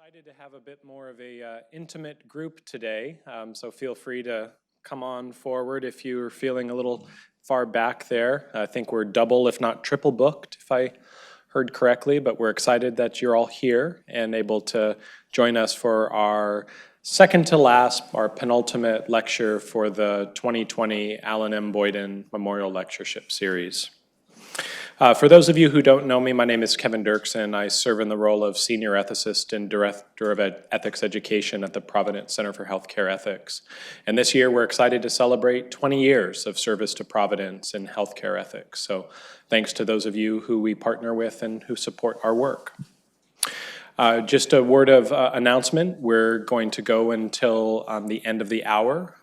Excited to have a bit more of a intimate group today, so feel free to come on forward if you're feeling a little far back there. I think we're double, if not triple booked, if I heard correctly, but we're excited that you're all here and able to join us for our second to last, our penultimate lecture for the 2020 Alan M. Boyden Memorial Lectureship Series. For those of you who don't know me, my name is Kevin Dirksen. I serve in the role of Senior Ethicist and Director of Ethics Education at the Providence Center for Healthcare Ethics. And this year we're excited to celebrate 20 years of service to Providence in healthcare ethics. So thanks to those of you who we partner with and who support our work. Just a word of announcement, we're going to go until the end of the hour,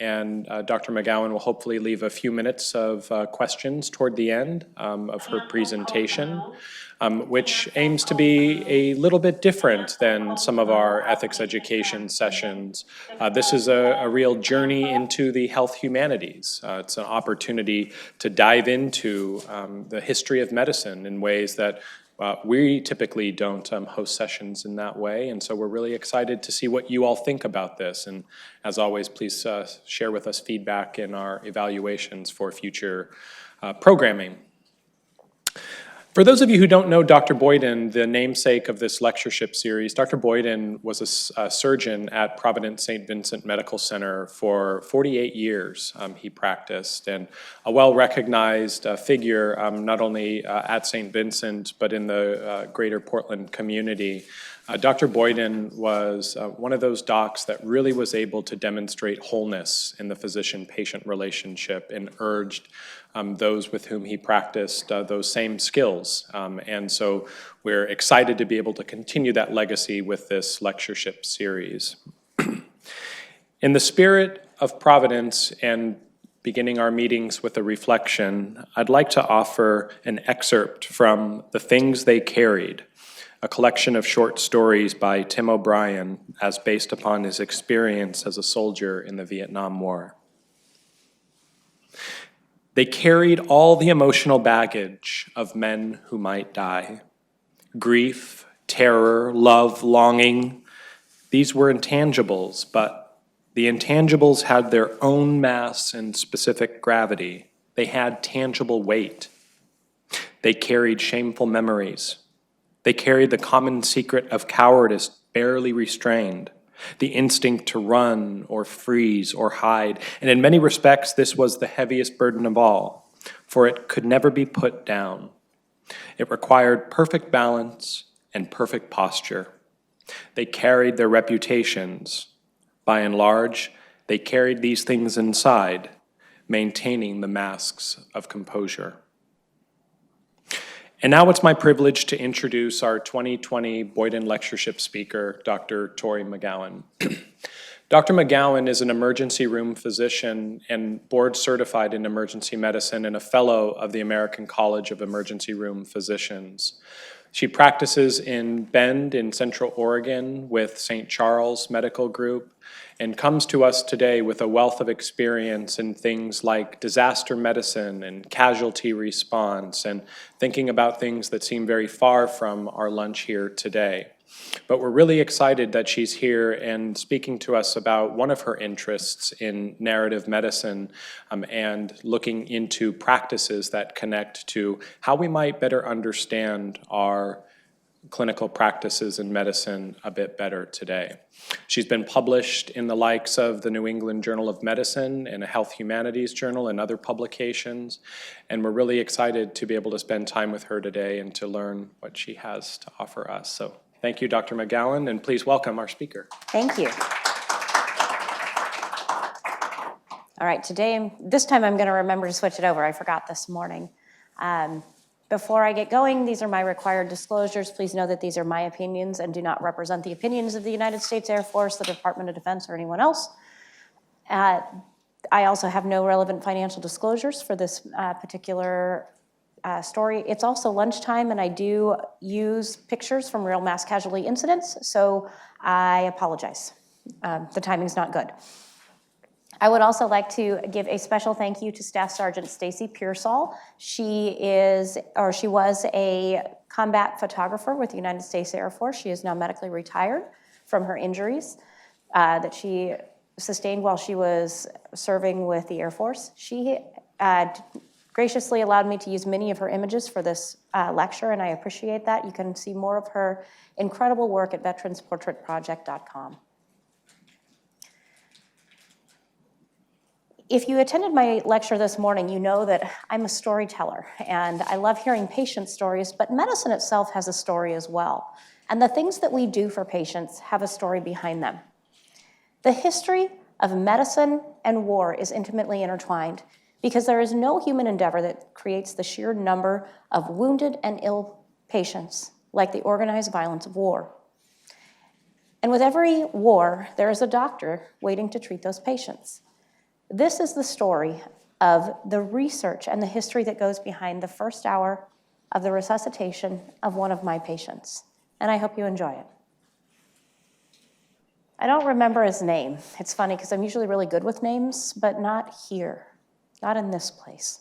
and Dr. McGowan will hopefully leave a few minutes of questions toward the end of her presentation, which aims to be a little bit different than some of our ethics education sessions. This is a real journey into the health humanities. It's an opportunity to dive into the history of medicine in ways that we typically don't host sessions in that way, and so we're really excited to see what you all think about this. And as always, please share with us feedback in our evaluations for future programming. For those of you who don't know Dr. Boyden, the namesake of this lectureship series, Dr. Boyden was a surgeon at Providence St. Vincent Medical Center for 48 years. He practiced, and a well-recognized figure not only at St. Vincent but in the greater Portland community. Dr. Boyden was one of those docs that really was able to demonstrate wholeness in the physician-patient relationship and urged those with whom he practiced those same skills. And so we're excited to be able to continue that legacy with this lectureship series. In the spirit of Providence and beginning our meetings with a reflection, I'd like to offer an excerpt from The Things They Carried, a collection of short stories by Tim O'Brien as based upon his experience as a soldier in the Vietnam War. They carried all the emotional baggage of men who might die. Grief, terror, love, longing. These were intangibles, but the intangibles had their own mass and specific gravity. They had tangible weight. They carried shameful memories. They carried the common secret of cowardice barely restrained, the instinct to run or freeze or hide. And in many respects, this was the heaviest burden of all, for it could never be put down. It required perfect balance and perfect posture. They carried their reputations. By and large, they carried these things inside, maintaining the masks of composure. And now it's my privilege to introduce our 2020 Boyden Lectureship speaker, Dr. Torree McGowan. Dr. McGowan is an emergency room physician and board certified in emergency medicine and a fellow of the American College of Emergency Room Physicians. She practices in Bend in Central Oregon with St. Charles Medical Group and comes to us today with a wealth of experience in things like disaster medicine and casualty response and thinking about things that seem very far from our lunch here today. But we're really excited that she's here and speaking to us about one of her interests in narrative medicine and looking into practices that connect to how we might better understand our clinical practices in medicine a bit better today. She's been published in the likes of the New England Journal of Medicine and a Health Humanities Journal and other publications, and we're really excited to be able to spend time with her today and to learn what she has to offer us. So thank you, Dr. McGowan, and please welcome our speaker. Thank you. All right, this time I'm going to remember to switch it over. I forgot this morning. Before I get going, these are my required disclosures. Please know that these are my opinions and do not represent the opinions of the United States Air Force, the Department of Defense, or anyone else. I also have no relevant financial disclosures for this particular story. It's also lunchtime, and I do use pictures from real mass casualty incidents, so I apologize. The timing's not good. I would also like to give a special thank you to Staff Sergeant Stacy Pearsall. She was a combat photographer with the United States Air Force. She is now medically retired from her injuries that she sustained while she was serving with the Air Force. She graciously allowed me to use many of her images for this lecture, and I appreciate that. You can see more of her incredible work at veteransportraitproject.com. If you attended my lecture this morning, you know that I'm a storyteller, and I love hearing patient stories, but medicine itself has a story as well. And the things that we do for patients have a story behind them. The history of medicine and war is intimately intertwined because there is no human endeavor that creates the sheer number of wounded and ill patients like the organized violence of war. And with every war, there is a doctor waiting to treat those patients. This is the story of the research and the history that goes behind the first hour of the resuscitation of one of my patients, and I hope you enjoy it. I don't remember his name. It's funny because I'm usually really good with names, but not here, not in this place.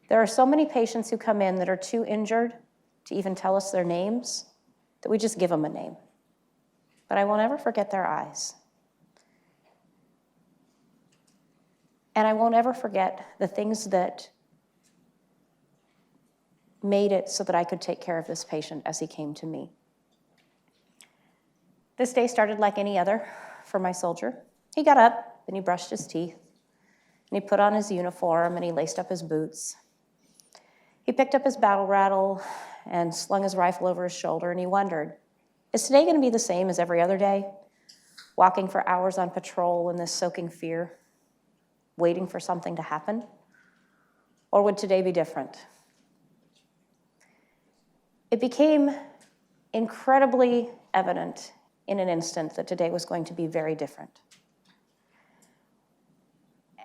There are so many patients who come in that are too injured to even tell us their names that we just give them a name. But I will never forget their eyes. And I won't ever forget the things that made it so that I could take care of this patient as he came to me. This day started like any other for my soldier. He got up, and he brushed his teeth, and he put on his uniform, and he laced up his boots. He picked up his battle rattle and slung his rifle over his shoulder, and he wondered, is today going to be the same as every other day? Walking for hours on patrol in this soaking fear, waiting for something to happen? Or would today be different? It became incredibly evident in an instant that today was going to be very different.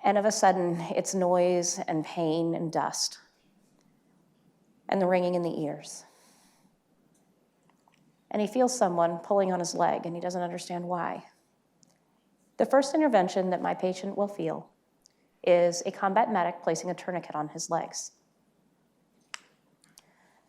And of a sudden, it's noise and pain and dust and the ringing in the ears. And he feels someone pulling on his leg, and he doesn't understand why. The first intervention that my patient will feel is a combat medic placing a tourniquet on his legs.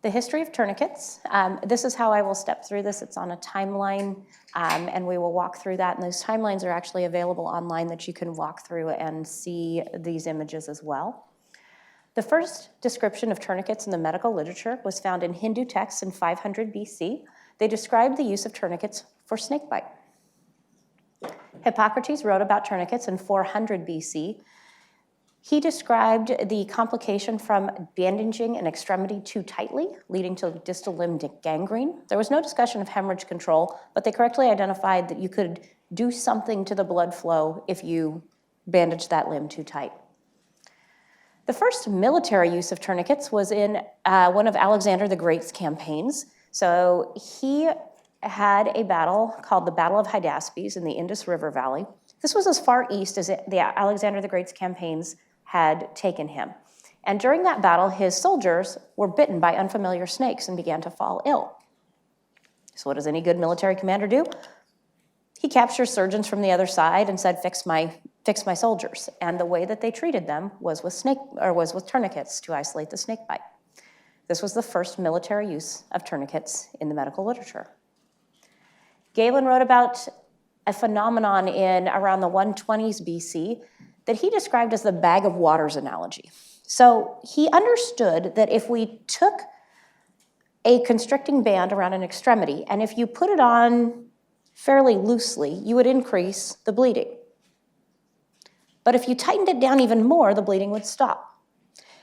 The history of tourniquets, this is how I will step through this. It's on a timeline, and we will walk through that. And those timelines are actually available online that you can walk through and see these images as well. The first description of tourniquets in the medical literature was found in Hindu texts in 500 BC. They described the use of tourniquets for snakebite. Hippocrates wrote about tourniquets in 400 BC. He described the complication from bandaging an extremity too tightly, leading to distal limb gangrene. There was no discussion of hemorrhage control, but they correctly identified that you could do something to the blood flow if you bandaged that limb too tight. The first military use of tourniquets was in one of Alexander the Great's campaigns. So he had a battle called the Battle of Hydaspes in the Indus River Valley. This was as far east as the Alexander the Great's campaigns had taken him. And during that battle, his soldiers were bitten by unfamiliar snakes and began to fall ill. So what does any good military commander do? He captures surgeons from the other side and said, fix my soldiers. And the way that they treated them was with tourniquets to isolate the snake bite. This was the first military use of tourniquets in the medical literature. Galen wrote about a phenomenon in around the 120s BC that he described as the bag of waters analogy. So he understood that if we took a constricting band around an extremity, and if you put it on fairly loosely, you would increase the bleeding. But if you tightened it down even more, the bleeding would stop.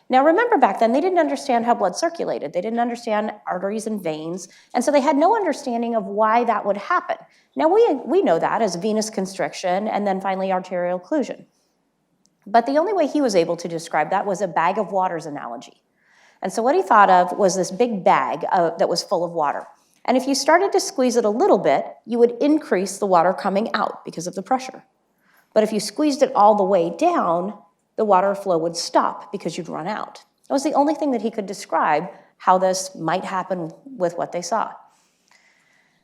Now remember, back then, they didn't understand how blood circulated. They didn't understand arteries and veins, and so they had no understanding of why that would happen. Now we know that as venous constriction and then finally arterial occlusion. But the only way he was able to describe that was a bag of waters analogy. And so what he thought of was this big bag that was full of water. And if you started to squeeze it a little bit, you would increase the water coming out because of the pressure. But if you squeezed it all the way down, the water flow would stop because you'd run out. That was the only thing that he could describe how this might happen with what they saw.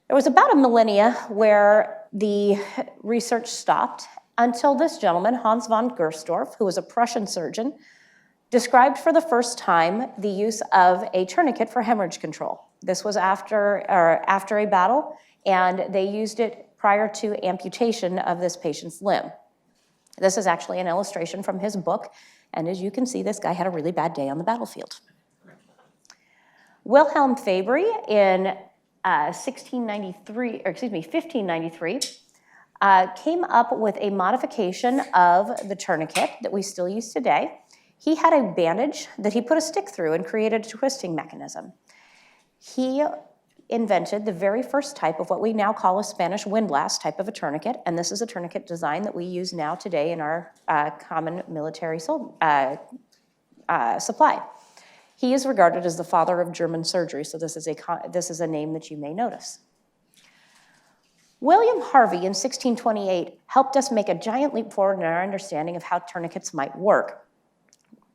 There was about a millennia where the research stopped until this gentleman, Hans von Gersdorf, who was a Prussian surgeon, described for the first time the use of a tourniquet for hemorrhage control. This was after a battle, and they used it prior to amputation of this patient's limb. This is actually an illustration from his book, and as you can see, this guy had a really bad day on the battlefield. Wilhelm Fabry in 1593, came up with a modification of the tourniquet that we still use today. He had a bandage that he put a stick through and created a twisting mechanism. He invented the very first type of what we now call a Spanish windlass type of a tourniquet, and this is a tourniquet design that we use now today in our common military supply. He is regarded as the father of German surgery, so this is a name that you may notice. William Harvey in 1628 helped us make a giant leap forward in our understanding of how tourniquets might work.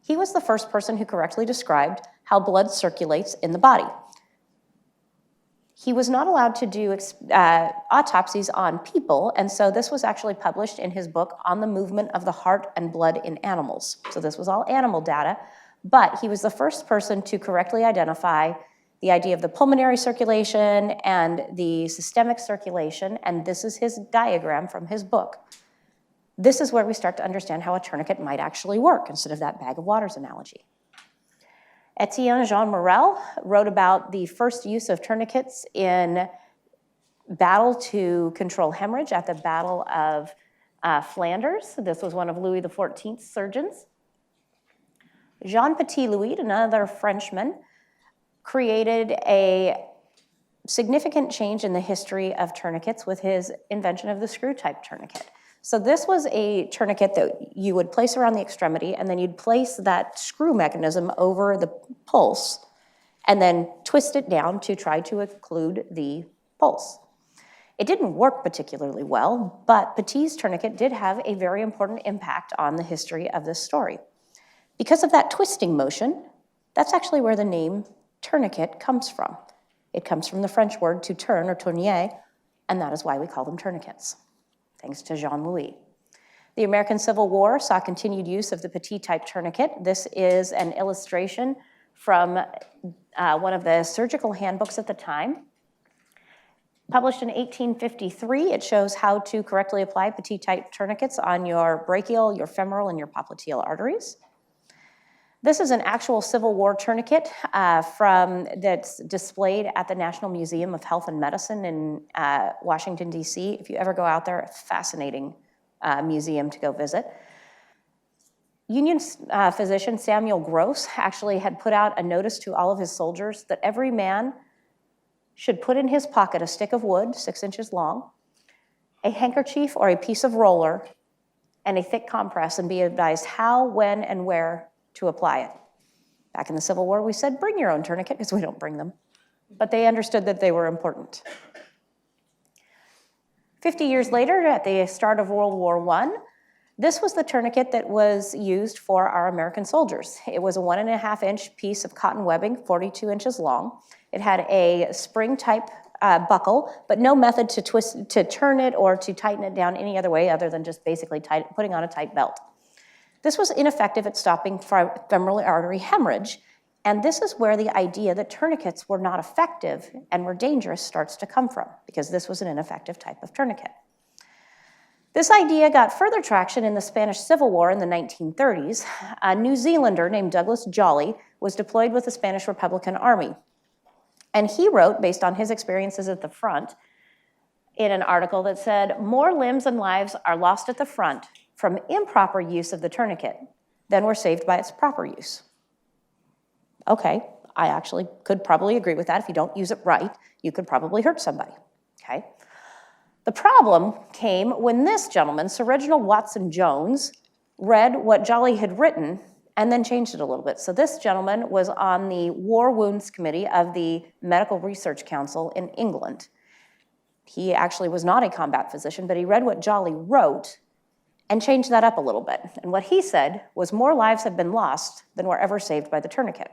He was the first person who correctly described how blood circulates in the body. He was not allowed to do autopsies on people, and so this was actually published in his book On the Movement of the Heart and Blood in Animals. So this was all animal data, but he was the first person to correctly identify the idea of the pulmonary circulation and the systemic circulation, and this is his diagram from his book. This is where we start to understand how a tourniquet might actually work instead of that bag of waters analogy. Etienne Jean Morel wrote about the first use of tourniquets in battle to control hemorrhage at the Battle of Flanders. This was one of Louis XIV's surgeons. Jean Petit-Louis, another Frenchman, created a significant change in the history of tourniquets with his invention of the screw-type tourniquet. So this was a tourniquet that you would place around the extremity, and then you'd place that screw mechanism over the pulse, and then twist it down to try to occlude the pulse. It didn't work particularly well, but Petit's tourniquet did have a very important impact on the history of this story. Because of that twisting motion, that's actually where the name tourniquet comes from. It comes from the French word to turn or tournier, and that is why we call them tourniquets, thanks to Jean-Louis. The American Civil War saw continued use of the Petit-type tourniquet. This is an illustration from one of the surgical handbooks at the time. Published in 1853, it shows how to correctly apply Petit-type tourniquets on your brachial, your femoral, and your popliteal arteries. This is an actual Civil War tourniquet that's displayed at the National Museum of Health and Medicine in Washington, D.C. If you ever go out there, a fascinating museum to go visit. Union physician Samuel Gross actually had put out a notice to all of his soldiers that every man should put in his pocket a stick of wood, 6 inches long, a handkerchief or a piece of roller, and a thick compress, and be advised how, when, and where to apply it. Back in the Civil War, we said, bring your own tourniquet, because we don't bring them. But they understood that they were important. 50 years later, at the start of World War I, this was the tourniquet that was used for our American soldiers. It was a 1.5-inch piece of cotton webbing, 42 inches long. It had a spring-type buckle, but no method to turn it or to tighten it down any other way other than just basically putting on a tight belt. This was ineffective at stopping femoral artery hemorrhage, and this is where the idea that tourniquets were not effective and were dangerous starts to come from, because this was an ineffective type of tourniquet. This idea got further traction in the Spanish Civil War in the 1930s. A New Zealander named Douglas Jolly was deployed with the Spanish Republican Army, and he wrote, based on his experiences at the front, in an article that said, "More limbs and lives are lost at the front from improper use of the tourniquet than were saved by its proper use." Okay, I actually could probably agree with that. If you don't use it right, you could probably hurt somebody, okay? The problem came when this gentleman, Sir Reginald Watson Jones, read what Jolly had written and then changed it a little bit. So this gentleman was on the War Wounds Committee of the Medical Research Council in England. He actually was not a combat physician, but he read what Jolly wrote and changed that up a little bit. And what he said was more lives have been lost than were ever saved by the tourniquet.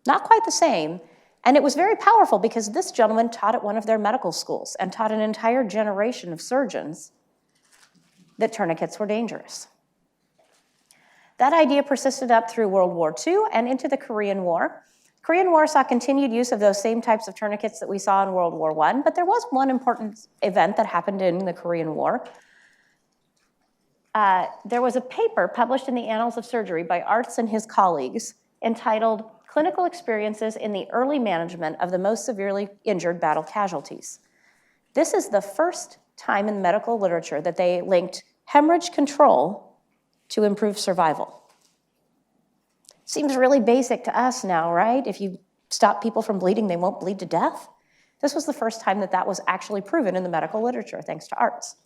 Not quite the same, and it was very powerful because this gentleman taught at one of their medical schools and taught an entire generation of surgeons that tourniquets were dangerous. That idea persisted up through World War II and into the Korean War. Korean War saw continued use of those same types of tourniquets that we saw in World War I, but there was one important event that happened in the Korean War. There was a paper published in the Annals of Surgery by Arts and his colleagues entitled Clinical Experiences in the Early Management of the Most Severely Injured Battle Casualties. This is the first time in medical literature that they linked hemorrhage control to improve survival. Seems really basic to us now, right? If you stop people from bleeding, they won't bleed to death. This was the first time that that was actually proven in the medical literature, thanks to Arts.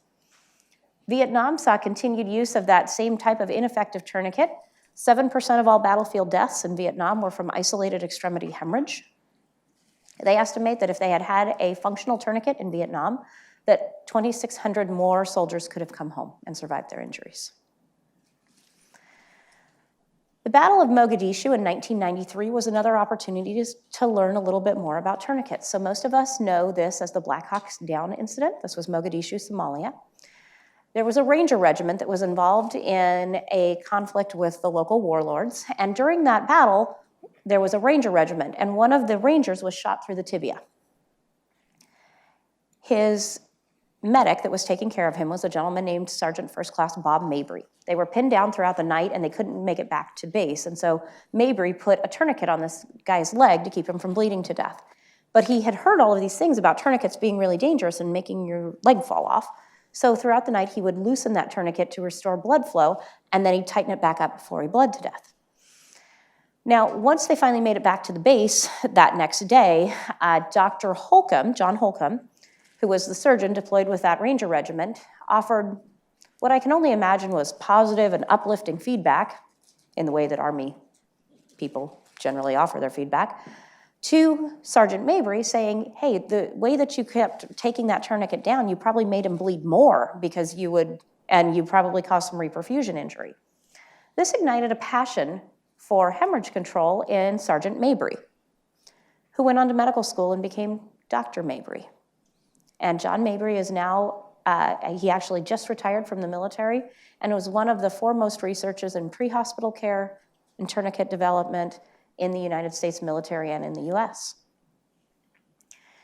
Vietnam saw continued use of that same type of ineffective tourniquet. 7% of all battlefield deaths in Vietnam were from isolated extremity hemorrhage. They estimate that if they had had a functional tourniquet in Vietnam, that 2,600 more soldiers could have come home and survived their injuries. The Battle of Mogadishu in 1993 was another opportunity to learn a little bit more about tourniquets. So most of us know this as the Black Hawk Down incident. This was Mogadishu, Somalia. There was a ranger regiment that was involved in a conflict with the local warlords, and during that battle, there was a ranger regiment, and one of the rangers was shot through the tibia. His medic that was taking care of him was a gentleman named Sergeant First Class Bob Mabry. They were pinned down throughout the night, and they couldn't make it back to base, and so Mabry put a tourniquet on this guy's leg to keep him from bleeding to death. But he had heard all of these things about tourniquets being really dangerous and making your leg fall off. So throughout the night, he would loosen that tourniquet to restore blood flow, and then he'd tighten it back up before he bled to death. Now, once they finally made it back to the base that next day, Dr. Holcomb, John Holcomb, who was the surgeon deployed with that Ranger regiment, offered what I can only imagine was positive and uplifting feedback, in the way that Army people generally offer their feedback, to Sergeant Mabry, saying, hey, the way that you kept taking that tourniquet down, you probably made him bleed more because you probably caused some reperfusion injury. This ignited a passion for hemorrhage control in Sergeant Mabry, who went on to medical school and became Dr. Mabry. And John Mabry is now, he actually just retired from the military and was one of the foremost researchers in pre-hospital care and tourniquet development in the United States military and in the US.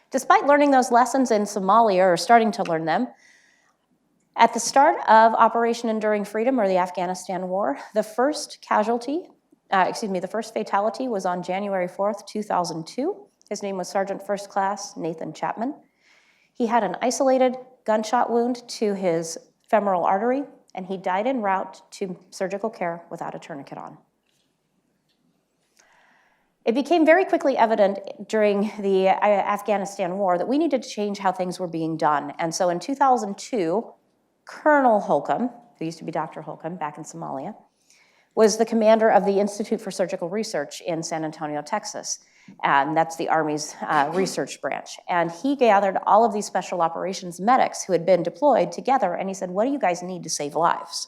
Despite learning those lessons in Somalia, or starting to learn them, at the start of Operation Enduring Freedom, or the Afghanistan War, the first fatality was on January 4th, 2002. His name was Sergeant First Class Nathan Chapman. He had an isolated gunshot wound to his femoral artery, and he died en route to surgical care without a tourniquet on. It became very quickly evident during the Afghanistan War that we needed to change how things were being done. And so in 2002, Colonel Holcomb, who used to be Dr. Holcomb back in Somalia, was the commander of the Institute for Surgical Research in San Antonio, Texas. And that's the Army's research branch. And he gathered all of these special operations medics who had been deployed together, and he said, what do you guys need to save lives?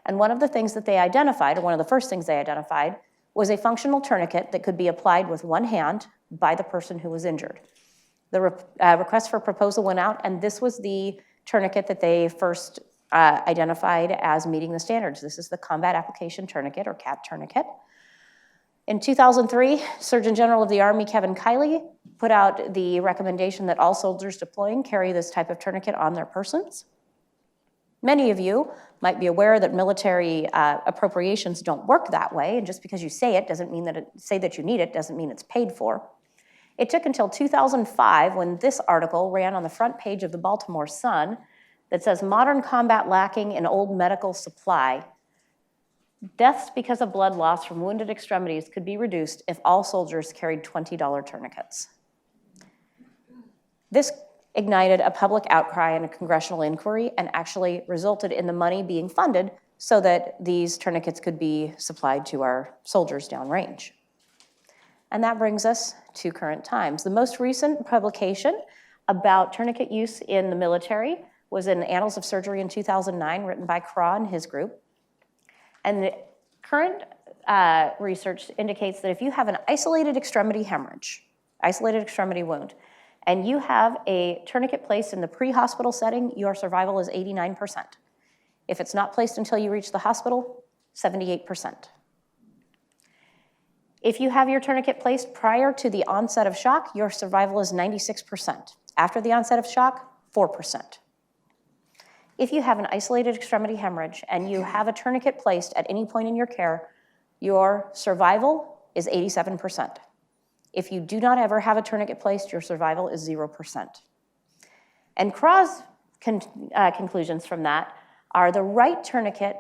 And one of the things that they identified, or one of the first things they identified, was a functional tourniquet that could be applied with one hand by the person who was injured. The request for proposal went out, and this was the tourniquet that they first identified as meeting the standards. This is the Combat Application Tourniquet, or CAT tourniquet. In 2003, Surgeon General of the Army, Kevin Kiley, put out the recommendation that all soldiers deploying carry this type of tourniquet on their persons. Many of you might be aware that military appropriations don't work that way, and just because you say it doesn't mean that say that you need it doesn't mean it's paid for. It took until 2005 when this article ran on the front page of the Baltimore Sun that says, modern combat lacking in old medical supply. Deaths because of blood loss from wounded extremities could be reduced if all soldiers carried $20 tourniquets. This ignited a public outcry and a congressional inquiry, and actually resulted in the money being funded so that these tourniquets could be supplied to our soldiers downrange. And that brings us to current times. The most recent publication about tourniquet use in the military was in Annals of Surgery in 2009, written by Craw and his group. And the current research indicates that if you have an isolated extremity hemorrhage, isolated extremity wound, and you have a tourniquet placed in the pre-hospital setting, your survival is 89%. If it's not placed until you reach the hospital, 78%. If you have your tourniquet placed prior to the onset of shock, your survival is 96%. After the onset of shock, 4%. If you have an isolated extremity hemorrhage and you have a tourniquet placed at any point in your care, your survival is 87%. If you do not ever have a tourniquet placed, your survival is 0%. And Crau's conclusions from that are the right tourniquet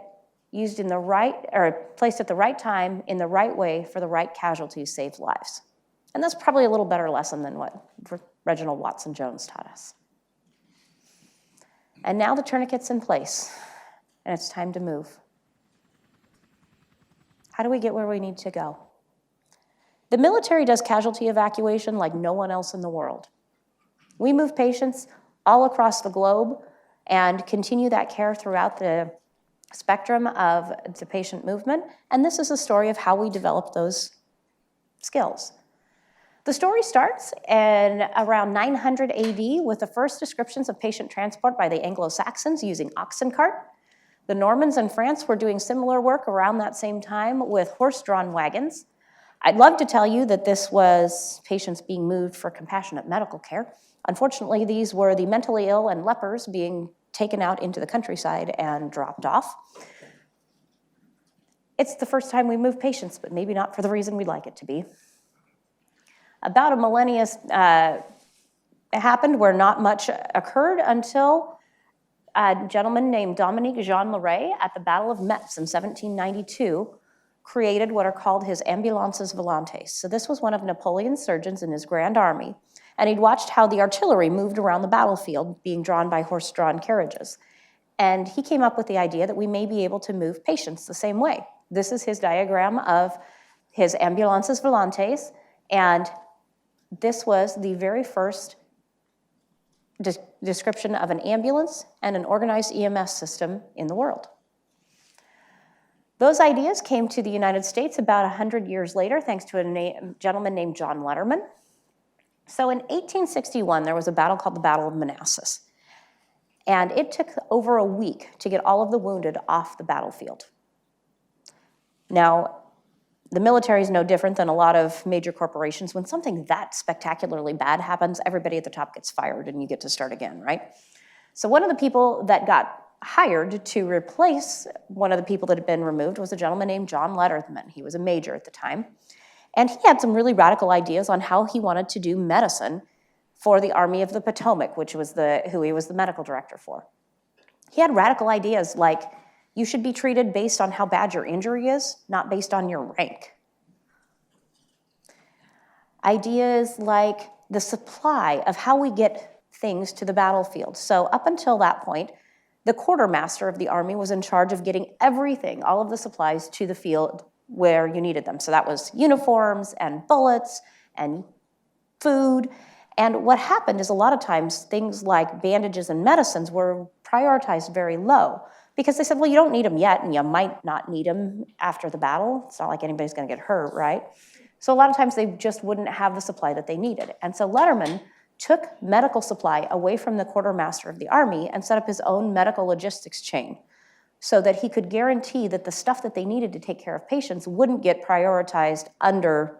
used in the right, or placed at the right time in the right way for the right casualties saves lives. And that's probably a little better lesson than what Reginald Watson-Jones taught us. And now the tourniquet's in place, and it's time to move. How do we get where we need to go? The military does casualty evacuation like no one else in the world. We move patients all across the globe and continue that care throughout the spectrum of the patient movement, and this is a story of how we develop those skills. The story starts in around 900 AD with the first descriptions of patient transport by the Anglo-Saxons using oxen cart. The Normans in France were doing similar work around that same time with horse-drawn wagons. I'd love to tell you that this was patients being moved for compassionate medical care. Unfortunately, these were the mentally ill and lepers being taken out into the countryside and dropped off. It's the first time we move patients, but maybe not for the reason we'd like it to be. About a millennia happened where not much occurred until a gentleman named Dominique Jean Leray at the Battle of Metz in 1792 created what are called his ambulances volantes. So this was one of Napoleon's surgeons in his Grand Army, and he'd watched how the artillery moved around the battlefield being drawn by horse-drawn carriages. And he came up with the idea that we may be able to move patients the same way. This is his diagram of his ambulances volantes, and this was the very first description of an ambulance and an organized EMS system in the world. Those ideas came to the United States about 100 years later, thanks to a gentleman named John Letterman. So in 1861, there was a battle called the Battle of Manassas. And it took over a week to get all of the wounded off the battlefield. Now, the military is no different than a lot of major corporations. When something that spectacularly bad happens, everybody at the top gets fired and you get to start again, right? So one of the people that got hired to replace one of the people that had been removed was a gentleman named John Letterman. He was a major at the time. And he had some really radical ideas on how he wanted to do medicine for the Army of the Potomac, which was who he was the medical director for. He had radical ideas like, you should be treated based on how bad your injury is, not based on your rank. Ideas like the supply of how we get things to the battlefield. So up until that point, the quartermaster of the Army was in charge of getting everything, all of the supplies, to the field where you needed them. So that was uniforms and bullets and food. And what happened is a lot of times things like bandages and medicines were prioritized very low because they said, well, you don't need them yet, and you might not need them after the battle. It's not like anybody's going to get hurt, right? So a lot of times they just wouldn't have the supply that they needed. And so Letterman took medical supply away from the quartermaster of the Army and set up his own medical logistics chain so that he could guarantee that the stuff that they needed to take care of patients wouldn't get prioritized under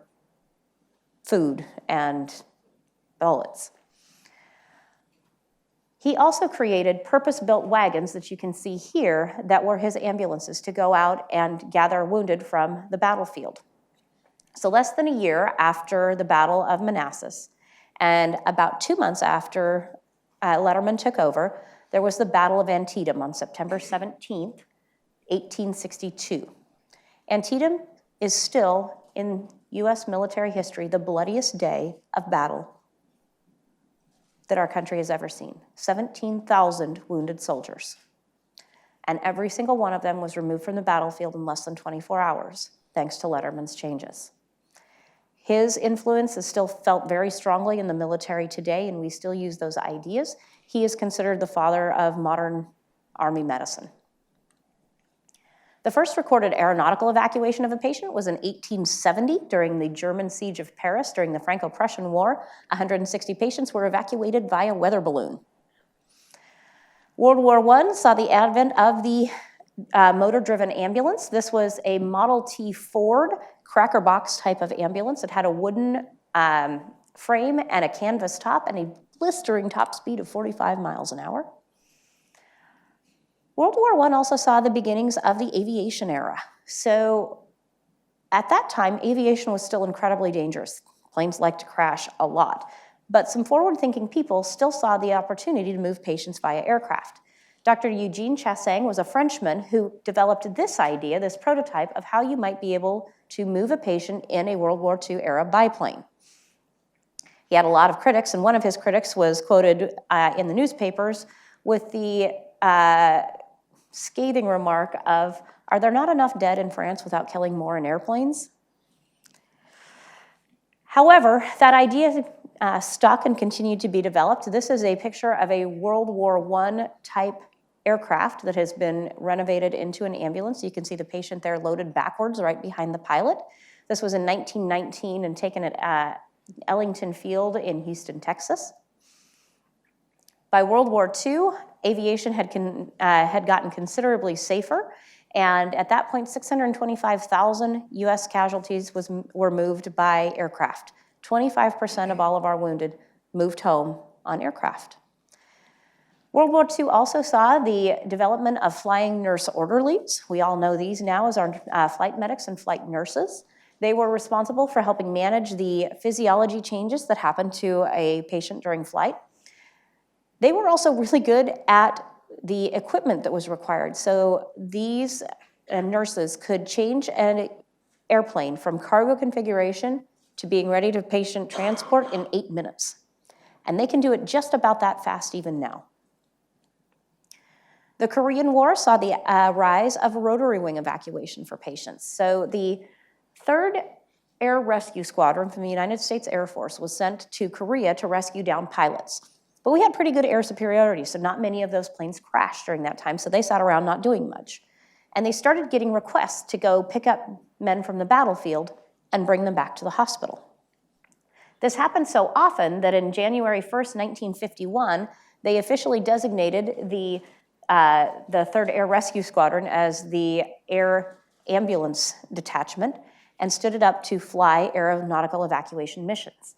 food and bullets. He also created purpose-built wagons that you can see here that were his ambulances to go out and gather wounded from the battlefield. So less than a year after the Battle of Manassas, and about 2 months after Letterman took over, there was the Battle of Antietam on September 17th, 1862. Antietam is still, in US military history, the bloodiest day of battle that our country has ever seen. 17,000 wounded soldiers. And every single one of them was removed from the battlefield in less than 24 hours, thanks to Letterman's changes. His influence is still felt very strongly in the military today, and we still use those ideas. He is considered the father of modern Army medicine. The first recorded aeronautical evacuation of a patient was in 1870 during the German siege of Paris during the Franco-Prussian War. 160 patients were evacuated via weather balloon. World War I saw the advent of the motor-driven ambulance. This was a Model T Ford cracker box type of ambulance. It had a wooden frame and a canvas top and a blistering top speed of 45 miles an hour. World War I also saw the beginnings of the aviation era. So at that time, aviation was still incredibly dangerous. Planes liked to crash a lot. But some forward-thinking people still saw the opportunity to move patients via aircraft. Dr. Eugene Chassaing was a Frenchman who developed this idea, this prototype of how you might be able to move a patient in a World War II era biplane. He had a lot of critics, and one of his critics was quoted in the newspapers with the scathing remark of, "Are there not enough dead in France without killing more in airplanes?" However, that idea stuck and continued to be developed. This is a picture of a World War I type aircraft that has been renovated into an ambulance. You can see the patient there loaded backwards right behind the pilot. This was in 1919 and taken at Ellington Field in Houston, Texas. By World War II, aviation had gotten considerably safer, and at that point, 625,000 US casualties were moved by aircraft. 25% of all of our wounded moved home on aircraft. World War II also saw the development of flying nurse orderlies. We all know these now as our flight medics and flight nurses. They were responsible for helping manage the physiology changes that happened to a patient during flight. They were also really good at the equipment that was required. So these nurses could change an airplane from cargo configuration to being ready to patient transport in 8 minutes. And they can do it just about that fast even now. The Korean War saw the rise of rotary wing evacuation for patients. So the 3rd Air Rescue Squadron from the United States Air Force was sent to Korea to rescue downed pilots. But we had pretty good air superiority, so not many of those planes crashed during that time, so they sat around not doing much. And they started getting requests to go pick up men from the battlefield and bring them back to the hospital. This happened so often that in January 1st, 1951, they officially designated the 3rd Air Rescue Squadron as the Air Ambulance Detachment and stood it up to fly aeronautical evacuation missions.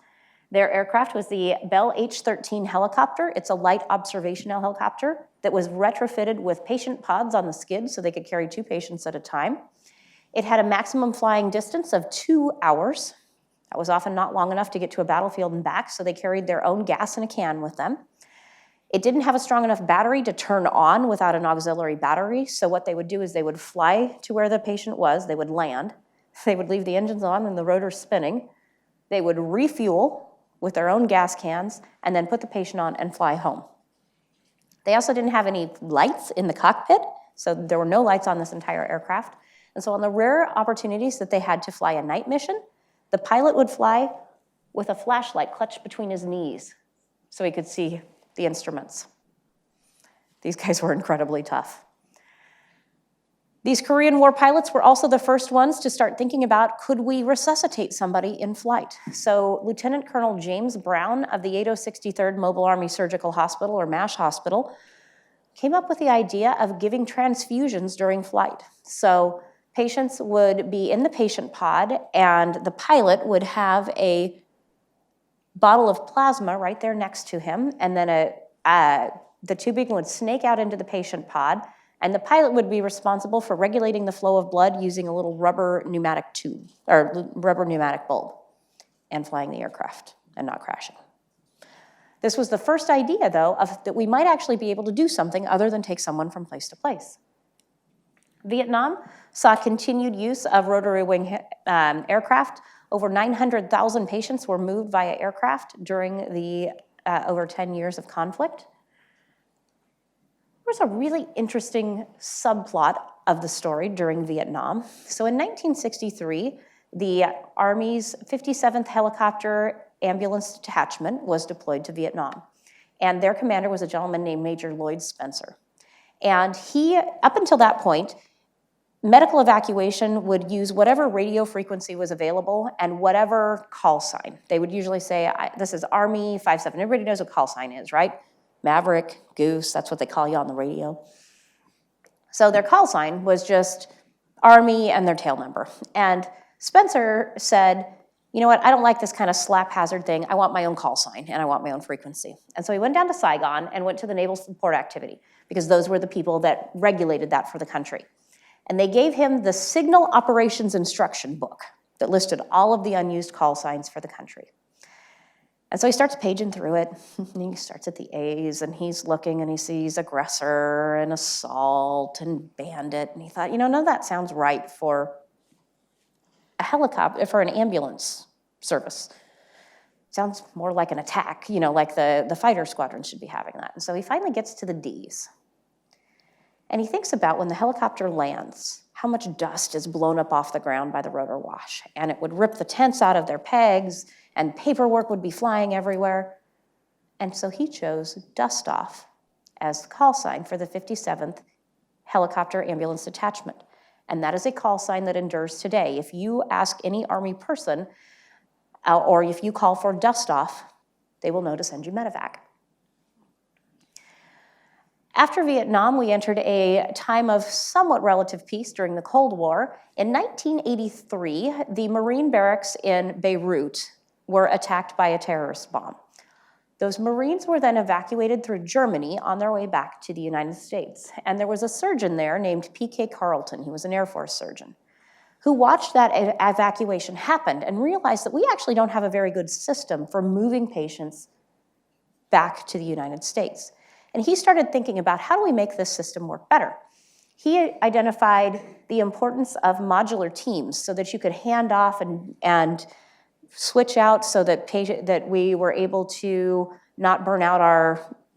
Their aircraft was the Bell H-13 helicopter. It's a light observational helicopter that was retrofitted with patient pods on the skid so they could carry 2 patients at a time. It had a maximum flying distance of 2 hours. That was often not long enough to get to a battlefield and back, so they carried their own gas in a can with them. It didn't have a strong enough battery to turn on without an auxiliary battery, so what they would do is they would fly to where the patient was, they would land, they would leave the engines on and the rotors spinning, they would refuel with their own gas cans, and then put the patient on and fly home. They also didn't have any lights in the cockpit, so there were no lights on this entire aircraft. And so on the rare opportunities that they had to fly a night mission, the pilot would fly with a flashlight clutched between his knees so he could see the instruments. These guys were incredibly tough. These Korean War pilots were also the first ones to start thinking about, could we resuscitate somebody in flight? So Lieutenant Colonel James Brown of the 8063rd Mobile Army Surgical Hospital, or MASH Hospital, came up with the idea of giving transfusions during flight. So patients would be in the patient pod, and the pilot would have a bottle of plasma right there next to him, and then the tubing would snake out into the patient pod, and the pilot would be responsible for regulating the flow of blood using a little rubber pneumatic tube, or rubber pneumatic bulb, and flying the aircraft and not crashing. This was the first idea, though, that we might actually be able to do something other than take someone from place to place. Vietnam saw continued use of rotary wing aircraft. Over 900,000 patients were moved via aircraft during the over 10 years of conflict. There was a really interesting subplot of the story during Vietnam. So in 1963, the Army's 57th Helicopter Ambulance Detachment was deployed to Vietnam. And their commander was a gentleman named Major Lloyd Spencer. And he, up until that point, medical evacuation would use whatever radio frequency was available and whatever call sign. They would usually say, this is Army 57. Everybody knows what call sign is, right? Maverick, Goose, that's what they call you on the radio. So their call sign was just Army and their tail number. And Spencer said, you know what, I don't like this kind of slap hazard thing. I want my own call sign and I want my own frequency. And so he went down to Saigon and went to the Naval Support Activity because those were the people that regulated that for the country. And they gave him the Signal Operations Instruction book that listed all of the unused call signs for the country. And so he starts paging through it, and he starts at the A's, and he's looking, and he sees aggressor, and assault, and bandit, and he thought, you know, none of that sounds right for a helicopter, for an ambulance service. Sounds more like an attack, you know, like the fighter squadron should be having that. And so he finally gets to the D's. And he thinks about when the helicopter lands, how much dust is blown up off the ground by the rotor wash, and it would rip the tents out of their pegs, and paperwork would be flying everywhere. And so he chose dust off as the call sign for the 57th Helicopter Ambulance Detachment. And that is a call sign that endures today. If you ask any Army person, or if you call for dust off, they will know to send you medevac. After Vietnam, we entered a time of somewhat relative peace during the Cold War. In 1983, the Marine barracks in Beirut were attacked by a terrorist bomb. Those Marines were then evacuated through Germany on their way back to the United States. And there was a surgeon there named P.K. Carleton, he was an Air Force surgeon, who watched that evacuation happen and realized that we actually don't have a very good system for moving patients back to the United States. And he started thinking about how do we make this system work better? He identified the importance of modular teams so that you could hand off and switch out so that we were able to not burn out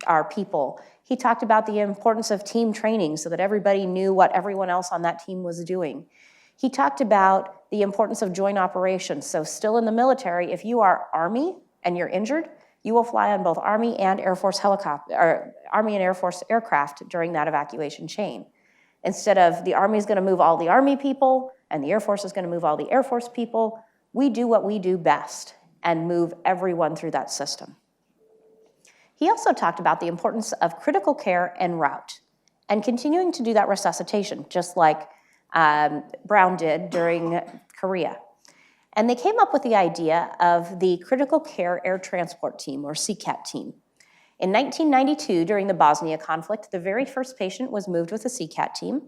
our people. He talked about the importance of team training so that everybody knew what everyone else on that team was doing. He talked about the importance of joint operations. So still in the military, if you are Army and you're injured, you will fly on both Army and Air Force Army and Air Force aircraft during that evacuation chain. Instead of the Army is going to move all the Army people and the Air Force is going to move all the Air Force people, we do what we do best and move everyone through that system. He also talked about the importance of critical care en route and continuing to do that resuscitation, just like Brown did during Korea. And they came up with the idea of the Critical Care Air Transport Team, or CCAT team. In 1992, during the Bosnia conflict, the very first patient was moved with a CCAT team.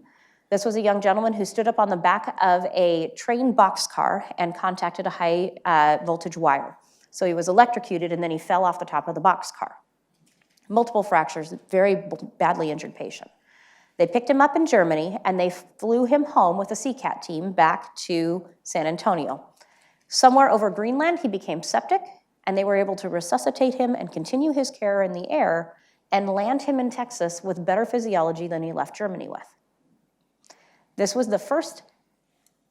This was a young gentleman who stood up on the back of a train boxcar and contacted a high voltage wire. So he was electrocuted and then he fell off the top of the boxcar. Multiple fractures, very badly injured patient. They picked him up in Germany and they flew him home with a CCAT team back to San Antonio. Somewhere over Greenland, he became septic, and they were able to resuscitate him and continue his care in the air and land him in Texas with better physiology than he left Germany with. This was the first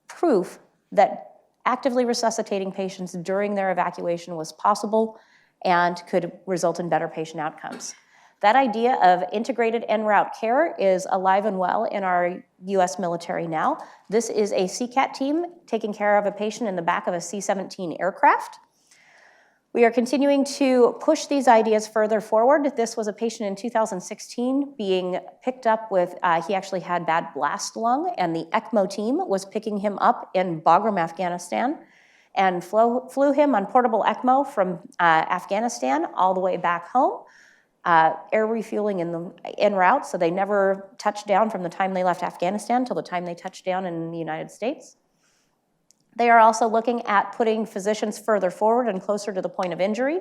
proof that actively resuscitating patients during their evacuation was possible and could result in better patient outcomes. That idea of integrated en route care is alive and well in our US military now. This is a CCAT team taking care of a patient in the back of a C-17 aircraft. We are continuing to push these ideas further forward. This was a patient in 2016 being picked up with, he actually had bad blast lung, and the ECMO team was picking him up in Bagram, Afghanistan, and flew him on portable ECMO from Afghanistan all the way back home. Air refueling en route, so they never touched down from the time they left Afghanistan till the time they touched down in the United States. They are also looking at putting physicians further forward and closer to the point of injury.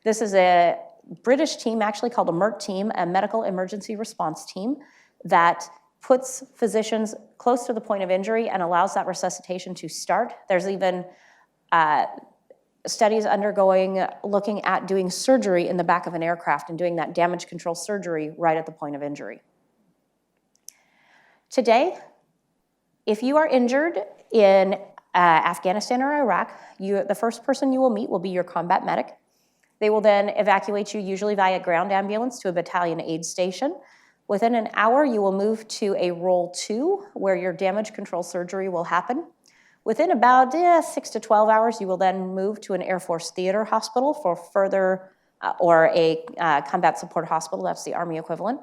This is a British team, actually called a MERT team, a Medical Emergency Response Team, that puts physicians close to the point of injury and allows that resuscitation to start. There's even studies looking at doing surgery in the back of an aircraft and doing that damage control surgery right at the point of injury. Today, if you are injured in Afghanistan or Iraq, the first person you will meet will be your combat medic. They will then evacuate you, usually via ground ambulance, to a battalion aid station. Within an hour, you will move to a Role 2, where your damage control surgery will happen. Within about 6 to 12 hours, you will then move to an Air Force theater hospital for further, or a combat support hospital, that's the Army equivalent,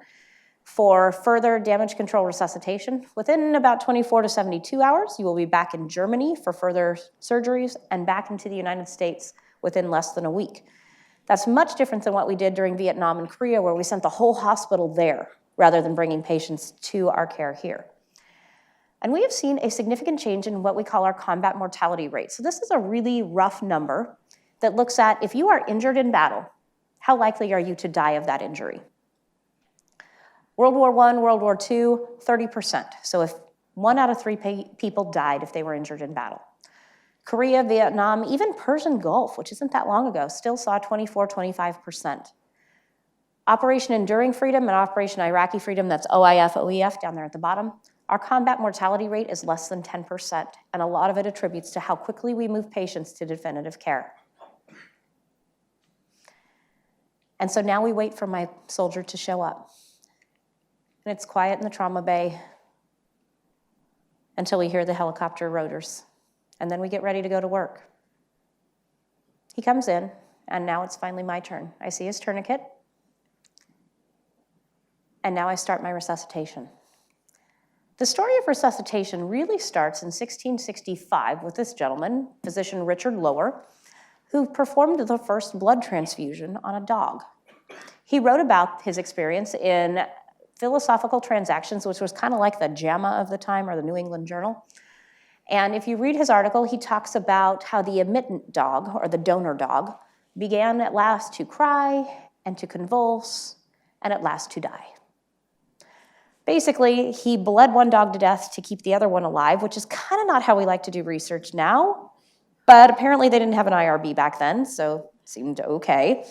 For further damage control resuscitation, within about 24 to 72 hours, you will be back in Germany for further surgeries and back into the United States within less than a week. That's much different than what we did during Vietnam and Korea, where we sent the whole hospital there rather than bringing patients to our care here. And we have seen a significant change in what we call our combat mortality rate. So this is a really rough number that looks at if you are injured in battle, how likely are you to die of that injury? World War I, World War II, 30%. So if 1 out of 3 people died if they were injured in battle. Korea, Vietnam, even Persian Gulf, which isn't that long ago, still saw 24, 25%. Operation Enduring Freedom and Operation Iraqi Freedom, that's OIF, OEF down there at the bottom, our combat mortality rate is less than 10%, and a lot of it attributes to how quickly we move patients to definitive care. And so now we wait for my soldier to show up. And it's quiet in the trauma bay until we hear the helicopter rotors. And then we get ready to go to work. He comes in, and now it's finally my turn. I see his tourniquet, and now I start my resuscitation. The story of resuscitation really starts in 1665 with this gentleman, physician Richard Lower, who performed the first blood transfusion on a dog. He wrote about his experience in Philosophical Transactions, which was kind of like the JAMA of the time, or the New England Journal. And if you read his article, he talks about how the emittent dog, or the donor dog, began at last to cry and to convulse, and at last to die. Basically, he bled one dog to death to keep the other one alive, which is kind of not how we like to do research now, but apparently they didn't have an IRB back then, so it seemed okay.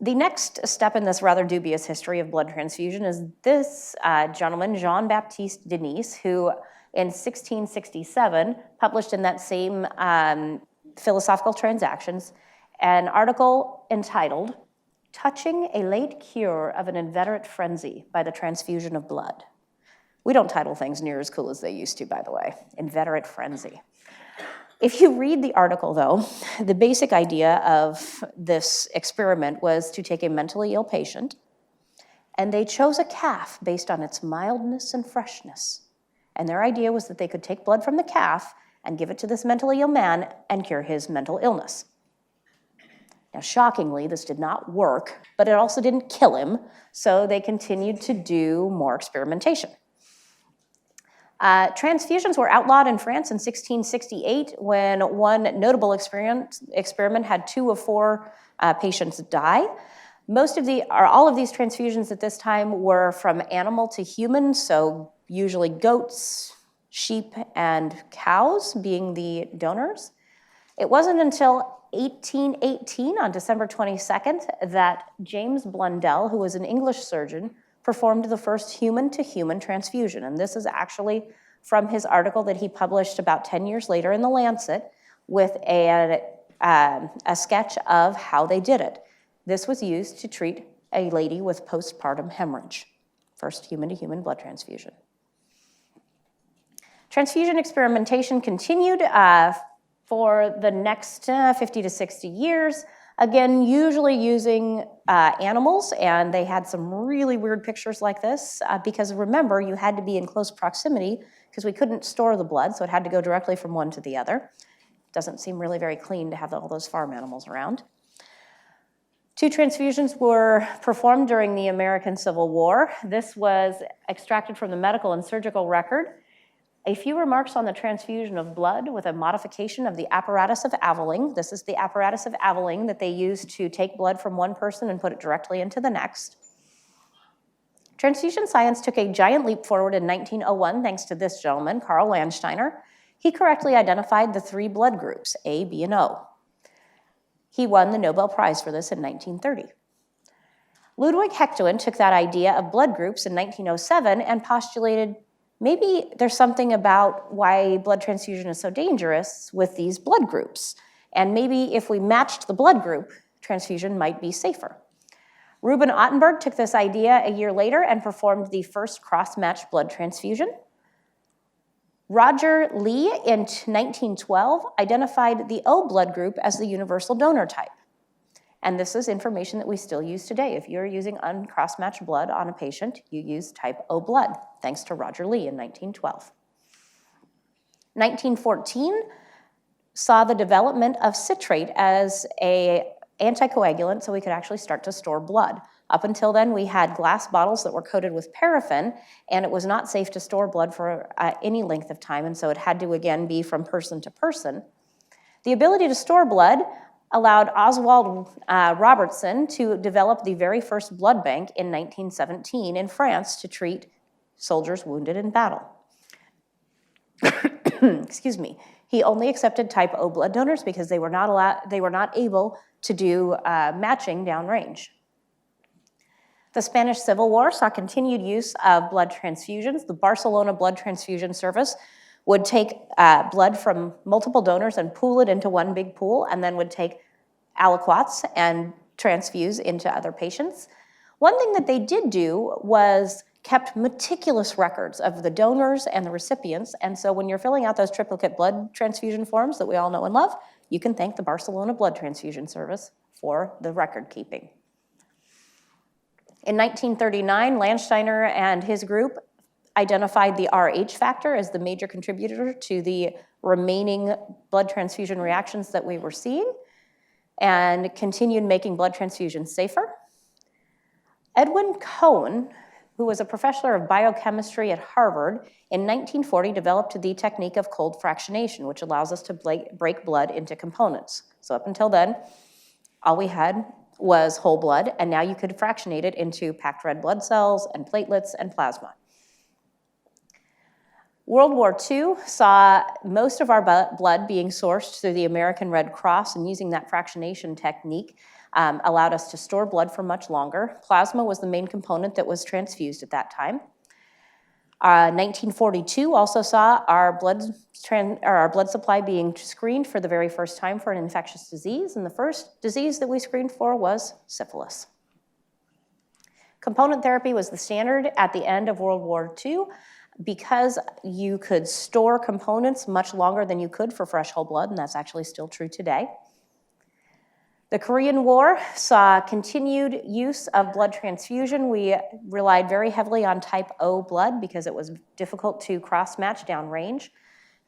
The next step in this rather dubious history of blood transfusion is this gentleman, Jean-Baptiste Denis, who in 1667 published in that same Philosophical Transactions an article entitled, "Touching a Late Cure of an Inveterate Frenzy by the Transfusion of Blood." We don't title things near as cool as they used to, by the way. Inveterate frenzy. If you read the article, though, the basic idea of this experiment was to take a mentally ill patient, and they chose a calf based on its mildness and freshness. And their idea was that they could take blood from the calf and give it to this mentally ill man and cure his mental illness. Now, shockingly, this did not work, but it also didn't kill him, so they continued to do more experimentation. Transfusions were outlawed in France in 1668 when one notable experiment had 2 of 4 patients die. All of these transfusions at this time were from animal to human, so usually goats, sheep, and cows being the donors. It wasn't until 1818, on December 22nd, that James Blundell, who was an English surgeon, performed the first human-to-human transfusion. And this is actually from his article that he published about 10 years later in The Lancet with a sketch of how they did it. This was used to treat a lady with postpartum hemorrhage. First human-to-human blood transfusion. Transfusion experimentation continued for the next 50 to 60 years, again, usually using animals, and they had some really weird pictures like this, because remember, you had to be in close proximity because we couldn't store the blood, so it had to go directly from one to the other. Doesn't seem really very clean to have all those farm animals around. 2 transfusions were performed during the American Civil War. This was extracted from the medical and surgical record. A few remarks on the transfusion of blood with a modification of the apparatus of Aveling. This is the apparatus of Aveling that they used to take blood from one person and put it directly into the next. Transfusion science took a giant leap forward in 1901 thanks to this gentleman, Karl Landsteiner. He correctly identified the 3 blood groups, A, B, and O. He won the Nobel Prize for this in 1930. Ludwig Hectoin took that idea of blood groups in 1907 and postulated maybe there's something about why blood transfusion is so dangerous with these blood groups. And maybe if we matched the blood group, transfusion might be safer. Reuben Ottenberg took this idea a year later and performed the first cross-matched blood transfusion. Roger Lee in 1912 identified the O blood group as the universal donor type. And this is information that we still use today. If you're using uncross-matched blood on a patient, you use type O blood, thanks to Roger Lee in 1912. 1914 saw the development of citrate as an anticoagulant, so we could actually start to store blood. Up until then, we had glass bottles that were coated with paraffin, and it was not safe to store blood for any length of time, and so it had to, again, be from person to person. The ability to store blood allowed Oswald Robertson to develop the very first blood bank in 1917 in France to treat soldiers wounded in battle. Excuse me. He only accepted type O blood donors because they were not able to do matching downrange. The Spanish Civil War saw continued use of blood transfusions. The Barcelona Blood Transfusion Service would take blood from multiple donors and pool it into one big pool, and then would take aliquots and transfuse into other patients. One thing that they did do was kept meticulous records of the donors and the recipients, and so when you're filling out those triplicate blood transfusion forms that we all know and love, you can thank the Barcelona Blood Transfusion Service for the record keeping. In 1939, Landsteiner and his group identified the Rh factor as the major contributor to the remaining blood transfusion reactions that we were seeing, and continued making blood transfusions safer. Edwin Cohen, who was a professor of biochemistry at Harvard, in 1940 developed the technique of cold fractionation, which allows us to break blood into components. So up until then, all we had was whole blood, and now you could fractionate it into packed red blood cells and platelets and plasma. World War II saw most of our blood being sourced through the American Red Cross, and using that fractionation technique allowed us to store blood for much longer. Plasma was the main component that was transfused at that time. 1942 also saw our blood supply being screened for the very first time for an infectious disease, and the first disease that we screened for was syphilis. Component therapy was the standard at the end of World War II because you could store components much longer than you could for fresh whole blood, and that's actually still true today. The Korean War saw continued use of blood transfusion. We relied very heavily on type O blood because it was difficult to cross-match downrange.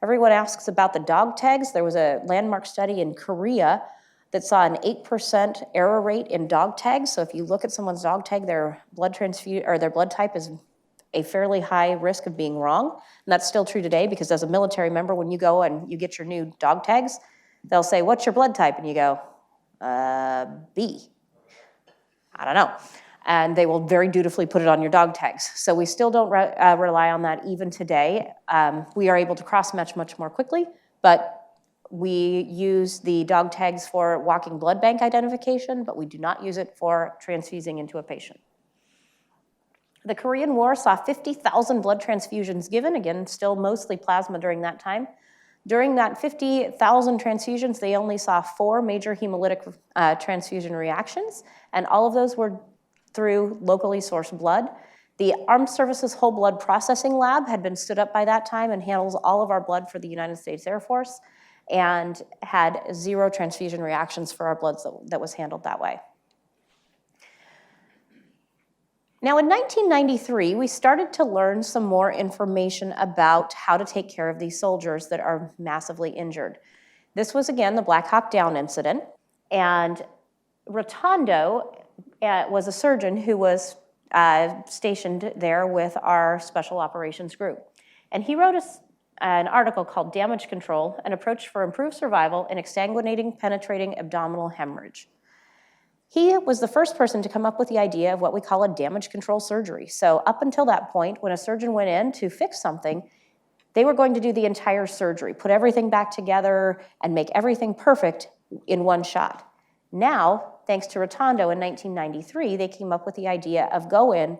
Everyone asks about the dog tags. There was a landmark study in Korea that saw an 8% error rate in dog tags. So if you look at someone's dog tag, their blood type is a fairly high risk of being wrong. And that's still true today because as a military member, when you go and you get your new dog tags, they'll say, "What's your blood type?" And you go, B. I don't know. And they will very dutifully put it on your dog tags. So we still don't rely on that even today. We are able to cross-match much more quickly, but we use the dog tags for walking blood bank identification, but we do not use it for transfusing into a patient. The Korean War saw 50,000 blood transfusions given, again, still mostly plasma during that time. During that 50,000 transfusions, they only saw 4 major hemolytic transfusion reactions, and all of those were through locally sourced blood. The Armed Services Whole Blood Processing Lab had been stood up by that time and handles all of our blood for the United States Air Force, and had 0 transfusion reactions for our blood that was handled that way. Now in 1993, we started to learn some more information about how to take care of these soldiers that are massively injured. This was, again, the Black Hawk Down incident, and Rotondo was a surgeon who was stationed there with our special operations group. And he wrote an article called Damage Control, an approach for improved survival in exsanguinating, penetrating abdominal hemorrhage. He was the first person to come up with the idea of what we call a damage control surgery. So up until that point, when a surgeon went in to fix something, they were going to do the entire surgery, put everything back together, and make everything perfect in one shot. Now, thanks to Rotondo in 1993, they came up with the idea of go in,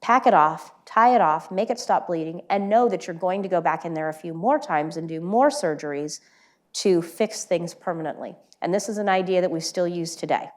pack it off, tie it off, make it stop bleeding, and know that you're going to go back in there a few more times and do more surgeries to fix things permanently. And this is an idea that we still use today.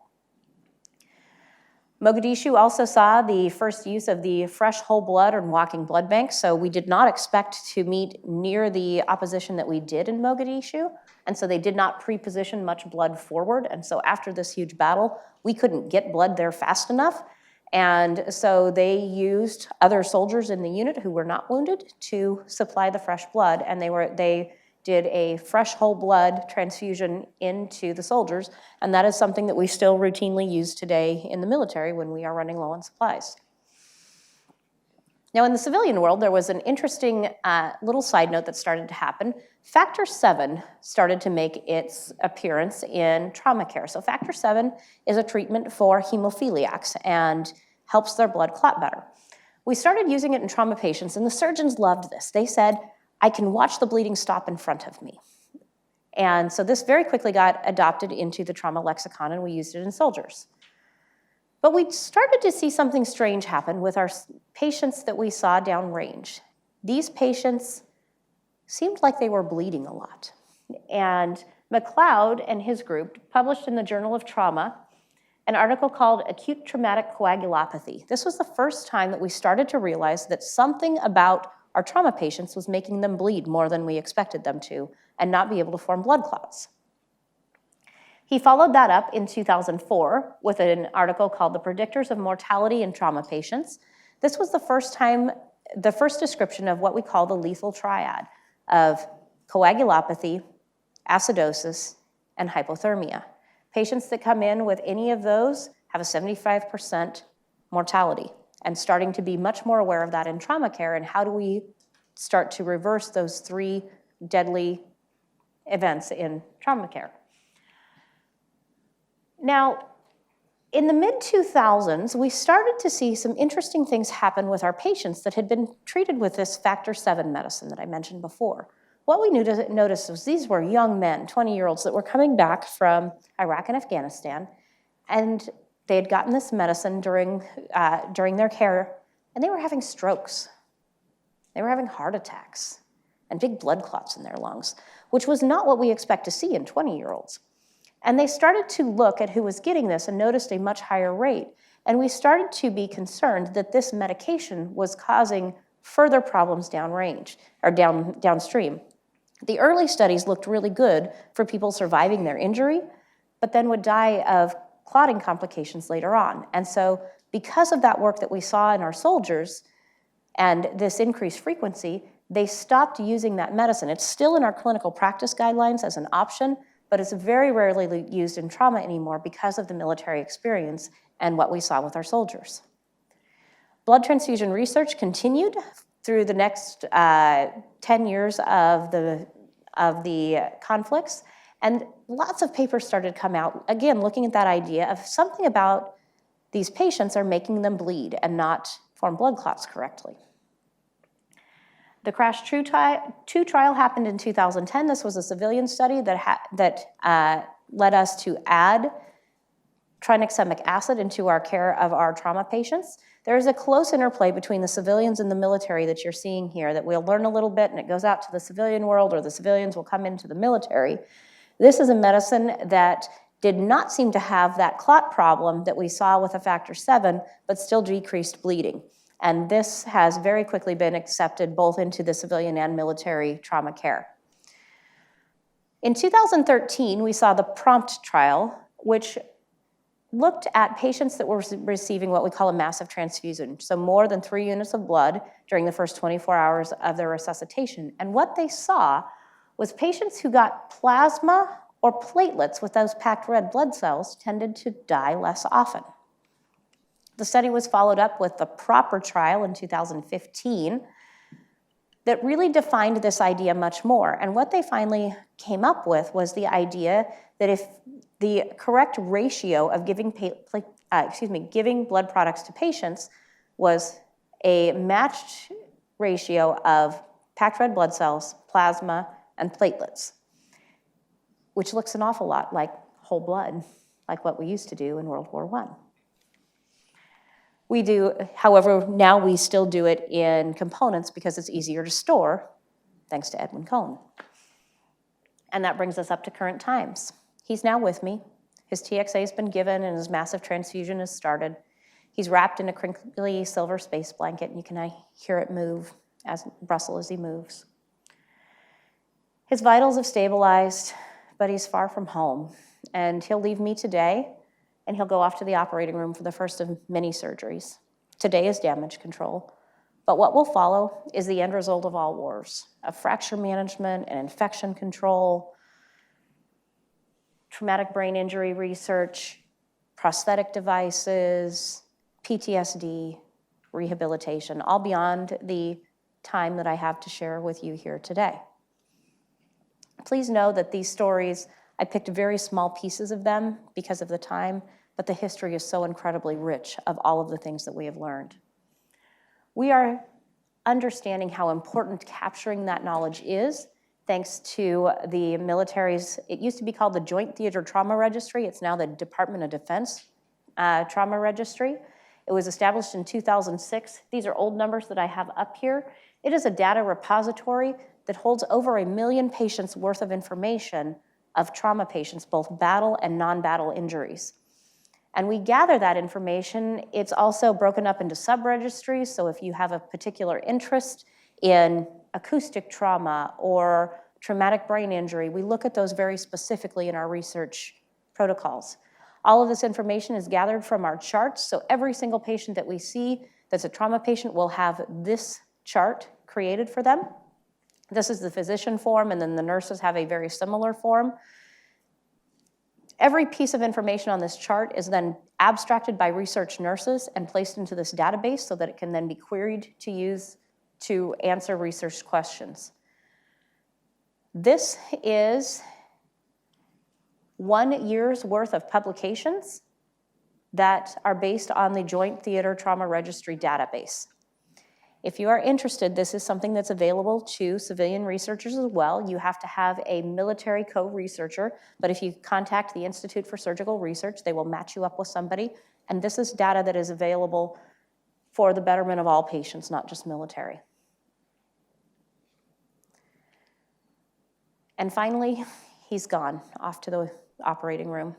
Mogadishu also saw the first use of the fresh whole blood and walking blood bank, so we did not expect to meet near the opposition that we did in Mogadishu, and so they did not pre-position much blood forward, and so after this huge battle, we couldn't get blood there fast enough, and so they used other soldiers in the unit who were not wounded to supply the fresh blood, and they did a fresh whole blood transfusion into the soldiers, and that is something that we still routinely use today in the military when we are running low on supplies. Now in the civilian world, there was an interesting little side note that started to happen. Factor VII started to make its appearance in trauma care. So Factor VII is a treatment for hemophiliacs and helps their blood clot better. We started using it in trauma patients, and the surgeons loved this. They said, I can watch the bleeding stop in front of me. And so this very quickly got adopted into the trauma lexicon, and we used it in soldiers. But we started to see something strange happen with our patients that we saw downrange. These patients seemed like they were bleeding a lot. And McLeod and his group published in the Journal of Trauma an article called Acute Traumatic Coagulopathy. This was the first time that we started to realize that something about our trauma patients was making them bleed more than we expected them to and not be able to form blood clots. He followed that up in 2004 with an article called The Predictors of Mortality in Trauma Patients. This was the first description of what we call the lethal triad of coagulopathy, acidosis, and hypothermia. Patients that come in with any of those have a 75% mortality, and starting to be much more aware of that in trauma care, and how do we start to reverse those 3 deadly events in trauma care. Now, in the mid-2000s, we started to see some interesting things happen with our patients that had been treated with this Factor VII medicine that I mentioned before. What we noticed was these were young men, 20-year-olds, that were coming back from Iraq and Afghanistan, and they had gotten this medicine during their care, and they were having strokes. They were having heart attacks and big blood clots in their lungs, which was not what we expect to see in 20-year-olds. And they started to look at who was getting this and noticed a much higher rate. And we started to be concerned that this medication was causing further problems downrange, or downstream. The early studies looked really good for people surviving their injury, but then would die of clotting complications later on. And so because of that work that we saw in our soldiers and this increased frequency, they stopped using that medicine. It's still in our clinical practice guidelines as an option, but it's very rarely used in trauma anymore because of the military experience and what we saw with our soldiers. Blood transfusion research continued through the next 10 years of the conflicts, and lots of papers started to come out, again, looking at that idea of something about these patients are making them bleed and not form blood clots correctly. The CRASH-2 trial happened in 2010. This was a civilian study that led us to add tranexamic acid into our care of our trauma patients. There is a close interplay between the civilians and the military that you're seeing here, that we'll learn a little bit and it goes out to the civilian world, or the civilians will come into the military. This is a medicine that did not seem to have that clot problem that we saw with a Factor VII, but still decreased bleeding. And this has very quickly been accepted both into the civilian and military trauma care. In 2013, we saw the PROMPT trial, which looked at patients that were receiving what we call a massive transfusion, so more than 3 units of blood during the first 24 hours of their resuscitation. And what they saw was patients who got plasma or platelets with those packed red blood cells tended to die less often. The study was followed up with the PROPER trial in 2015 that really defined this idea much more. And what they finally came up with was the idea that if the correct ratio of giving blood products to patients was a matched ratio of packed red blood cells, plasma, and platelets, which looks an awful lot like whole blood, like what we used to do in World War I. We do, however, now we still do it in components because it's easier to store, thanks to Edwin Cohn. And that brings us up to current times. He's now with me. His TXA has been given and his massive transfusion has started. He's wrapped in a crinkly silver space blanket, and you can hear it rustle as he moves. His vitals have stabilized, but he's far from home. And he'll leave me today, and he'll go off to the operating room for the first of many surgeries. Today is damage control. But what will follow is the end result of all wars, of fracture management and infection control, traumatic brain injury research, prosthetic devices, PTSD, rehabilitation, all beyond the time that I have to share with you here today. Please know that these stories, I picked very small pieces of them because of the time, but the history is so incredibly rich of all of the things that we have learned. We are understanding how important capturing that knowledge is, thanks to the military's, it used to be called the Joint Theater Trauma Registry. It's now the Department of Defense Trauma Registry. It was established in 2006. These are old numbers that I have up here. It is a data repository that holds over 1 million patients worth of information of trauma patients, both battle and non-battle injuries. And we gather that information. It's also broken up into sub-registries, so if you have a particular interest in acoustic trauma or traumatic brain injury, we look at those very specifically in our research protocols. All of this information is gathered from our charts, so every single patient that we see that's a trauma patient will have this chart created for them. This is the physician form, and then the nurses have a very similar form. Every piece of information on this chart is then abstracted by research nurses and placed into this database so that it can then be queried to use to answer research questions. This is 1 year's worth of publications that are based on the Joint Theater Trauma Registry database. If you are interested, this is something that's available to civilian researchers as well. You have to have a military co-researcher, but if you contact the Institute for Surgical Research, they will match you up with somebody. And this is data that is available for the betterment of all patients, not just military. And finally, he's gone off to the operating room,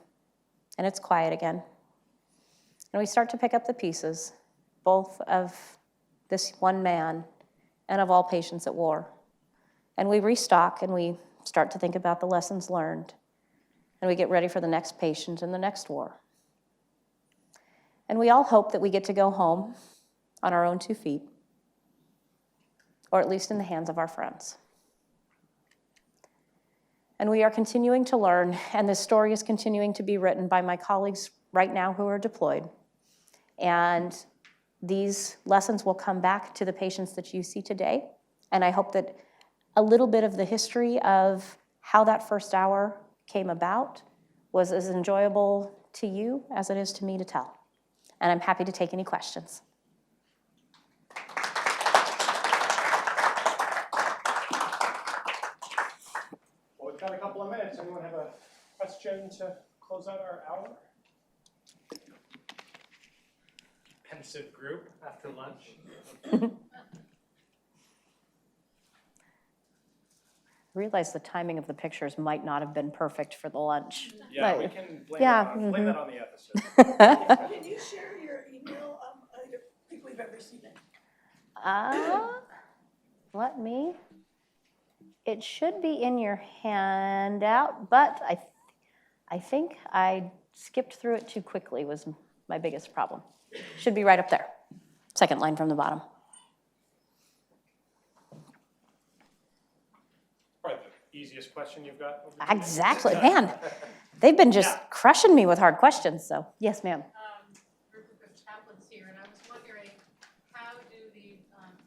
and it's quiet again. And we start to pick up the pieces, both of this one man and of all patients at war. And we restock and we start to think about the lessons learned, and we get ready for the next patient and the next war. And we all hope that we get to go home on our own 2 feet, or at least in the hands of our friends. And we are continuing to learn, and this story is continuing to be written by my colleagues right now who are deployed. And these lessons will come back to the patients that you see today. And I hope that a little bit of the history of how that first hour came about was as enjoyable to you as it is to me to tell. And I'm happy to take any questions. Well, we've got a couple of minutes. Anyone have a question to close out our hour? Pensive group after lunch. Realize the timing of the pictures might not have been perfect for the lunch. Yeah, we can blame, blame that on the episode. Can you share your email? I don't think we've ever seen it. It should be in your handout, but I think I skipped through it too quickly was my biggest problem. Should be right up there, second line from the bottom. Probably the easiest question you've got. Exactly, man. They've been just crushing me with hard questions, so yes, ma'am. Group of chaplains here, and I was wondering, how do the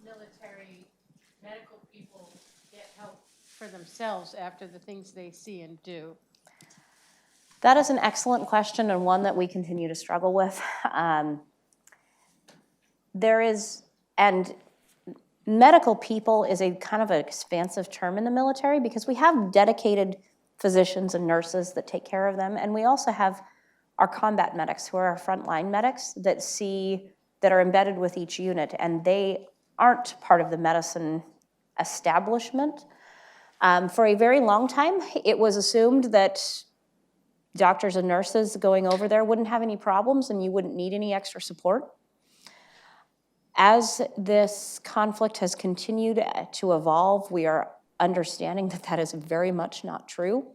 military medical people get help for themselves after the things they see and do? That is an excellent question and one that we continue to struggle with. And medical people is a kind of an expansive term in the military because we have dedicated physicians and nurses that take care of them, and we also have our combat medics who are our frontline medics that are embedded with each unit, and they aren't part of the medicine establishment. For a very long time, it was assumed that doctors and nurses going over there wouldn't have any problems and you wouldn't need any extra support. As this conflict has continued to evolve, we are understanding that that is very much not true,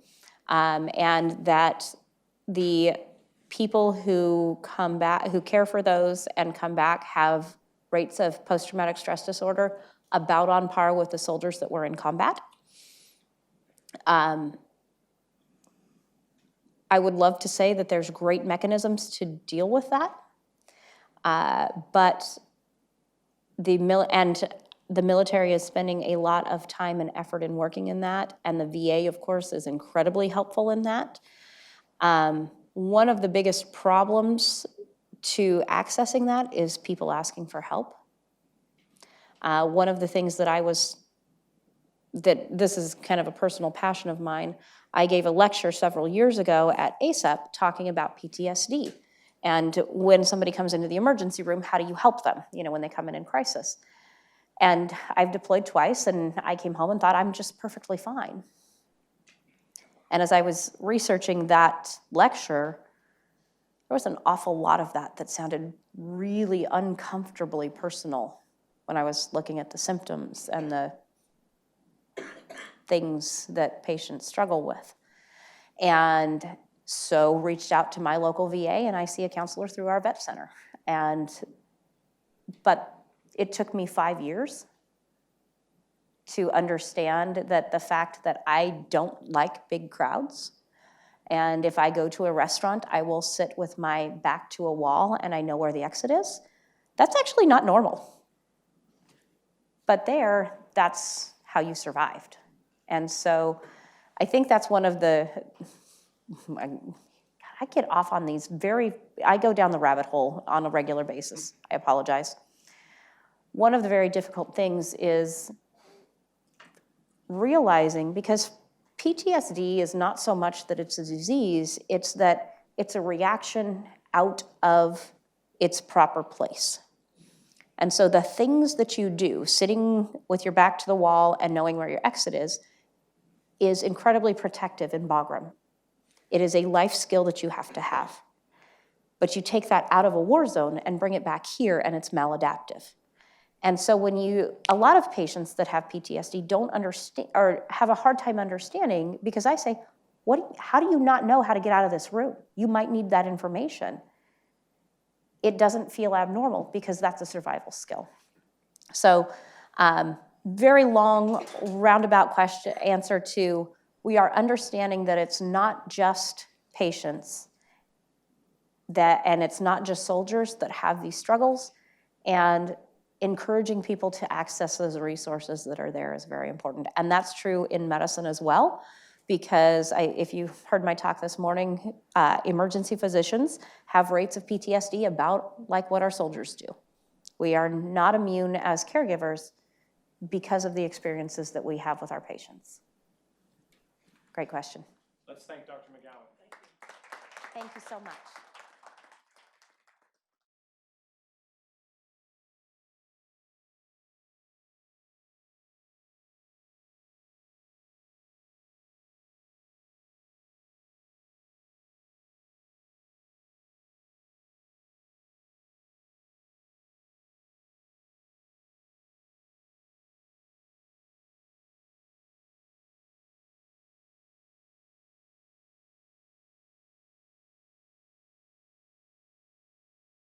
and that the people who come back, who care for those and come back, have rates of post-traumatic stress disorder about on par with the soldiers that were in combat. I would love to say that there's great mechanisms to deal with that, but the military is spending a lot of time and effort in working in that, and the VA, of course, is incredibly helpful in that. One of the biggest problems to accessing that is people asking for help. One of the things that this is kind of a personal passion of mine, I gave a lecture several years ago at FACEP talking about PTSD. And when somebody comes into the emergency room, how do you help them, when they come in crisis? And I've deployed twice, and I came home and thought, I'm just perfectly fine. And as I was researching that lecture, there was an awful lot of that sounded really uncomfortably personal when I was looking at the symptoms and the things that patients struggle with. And so reached out to my local VA, and I see a counselor through our vet center. But it took me 5 years to understand that the fact that I don't like big crowds, and if I go to a restaurant, I will sit with my back to a wall and I know where the exit is, that's actually not normal. But that's how you survived. And so I think that's one of the, I get off on these I go down the rabbit hole on a regular basis. I apologize. One of the very difficult things is realizing, because PTSD is not so much that it's a disease, it's that it's a reaction out of its proper place. And so the things that you do, sitting with your back to the wall and knowing where your exit is incredibly protective in Bagram. It is a life skill that you have to have. But you take that out of a war zone and bring it back here, and it's maladaptive. And so a lot of patients that have PTSD don't understand, or have a hard time understanding, because I say, how do you not know how to get out of this room? You might need that information. It doesn't feel abnormal because that's a survival skill. So very long roundabout answer to, we are understanding that it's not just patients and it's not just soldiers that have these struggles, and encouraging people to access those resources that are there is very important. And that's true in medicine as well, because if you heard my talk this morning, emergency physicians have rates of PTSD about like what our soldiers do. We are not immune as caregivers because of the experiences that we have with our patients. Great question. Let's thank Dr. McGowan. Thank you so much.